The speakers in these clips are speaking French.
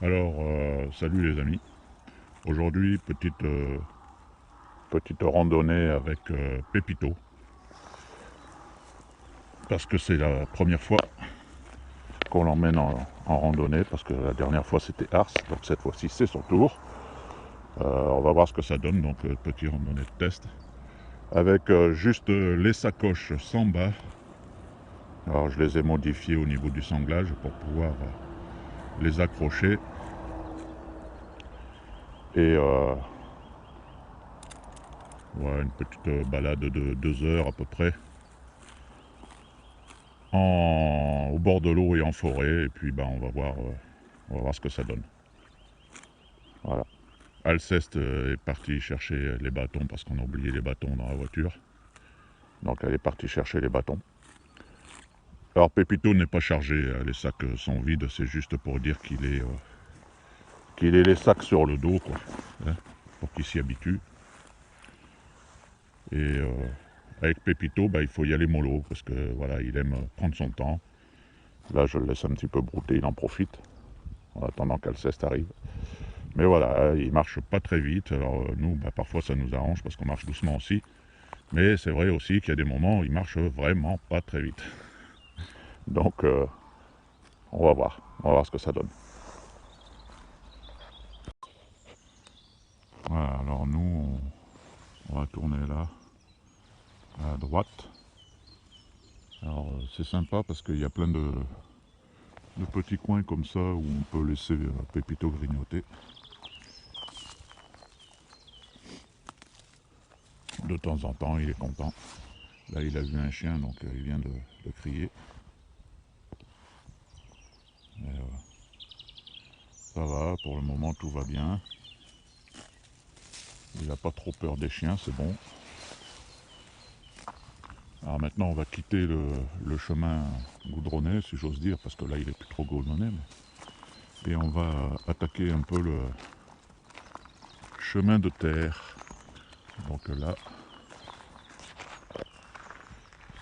Alors, salut les amis. Aujourd'hui, petite randonnée avec Pépito. Parce que c'est la première fois qu'on l'emmène en randonnée. Parce que la dernière fois c'était Ars. Donc cette fois-ci c'est son tour. On va voir ce que ça donne. Donc petit randonnée de test. Avec juste les sacoches sans bas. Alors je les ai modifiées au niveau du sanglage pour pouvoir les accrocher. Et ouais, une petite balade de 2 heures à peu près. Au bord de l'eau et en forêt, et puis on va voir ce que ça donne. Voilà. Alceste est partie chercher les bâtons parce qu'on a oublié les bâtons dans la voiture. Donc elle est partie chercher les bâtons. Alors Pépito n'est pas chargé, les sacs sont vides, c'est juste pour dire qu'il ait les sacs sur le dos, quoi, hein, pour qu'il s'y habitue. Et avec Pépito, il faut y aller mollo, parce que voilà, il aime prendre son temps. Là je le laisse un petit peu brouter, il en profite, en attendant qu'Alceste arrive. Mais voilà, il marche pas très vite. Alors nous, parfois ça nous arrange parce qu'on marche doucement aussi. Mais c'est vrai aussi qu'il y a des moments où il marche vraiment pas très vite. Donc on va voir ce que ça donne. Voilà, alors nous, on va tourner là, à droite. Alors c'est sympa parce qu'il y a plein de petits coins comme ça où on peut laisser Pépito grignoter. De temps en temps, il est content. Là, il a vu un chien, donc il vient de crier. Et, ça va, pour le moment, tout va bien. Il n'a pas trop peur des chiens, c'est bon. Alors maintenant, on va quitter le chemin goudronné, si j'ose dire, parce que là, il est plus trop goudronné. Et on va attaquer un peu le chemin de terre. Donc là,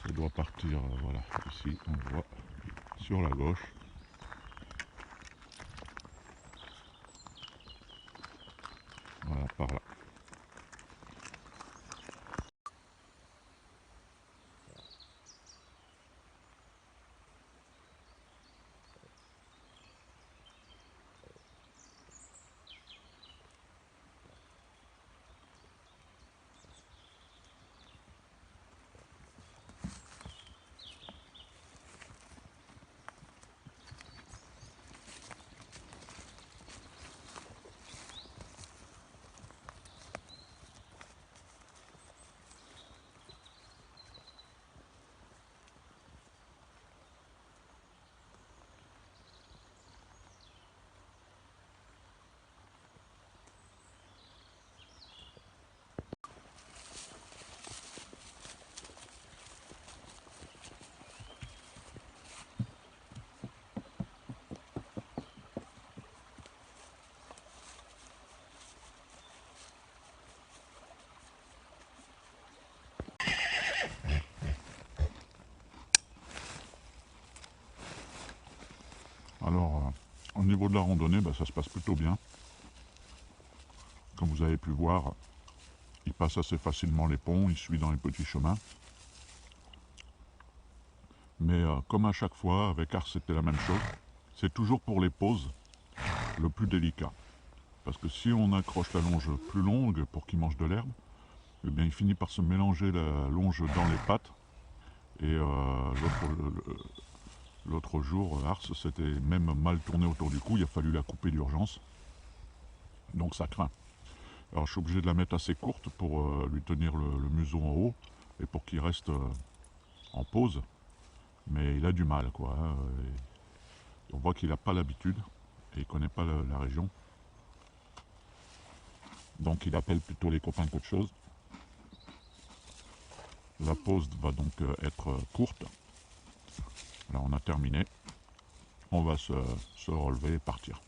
ça doit partir, voilà, ici, on le voit, sur la gauche. Voilà, par là. Alors, au niveau de la randonnée, ça se passe plutôt bien. Comme vous avez pu voir, il passe assez facilement les ponts, il suit dans les petits chemins. Mais comme à chaque fois, avec Ars c'était la même chose. C'est toujours pour les pauses le plus délicat. Parce que si on accroche la longe plus longue pour qu'il mange de l'herbe, eh bien il finit par se mélanger la longe dans les pattes. Et l'autre jour, Ars s'était même mal tourné autour du cou, il a fallu la couper d'urgence. Donc ça craint. Alors je suis obligé de la mettre assez courte pour lui tenir le museau en haut et pour qu'il reste en pause. Mais il a du mal, quoi. Hein, on voit qu'il n'a pas l'habitude et il ne connaît pas la région. Donc il appelle plutôt les copains qu'autre chose. La pause va donc être courte. Là on a terminé. On va se relever et partir.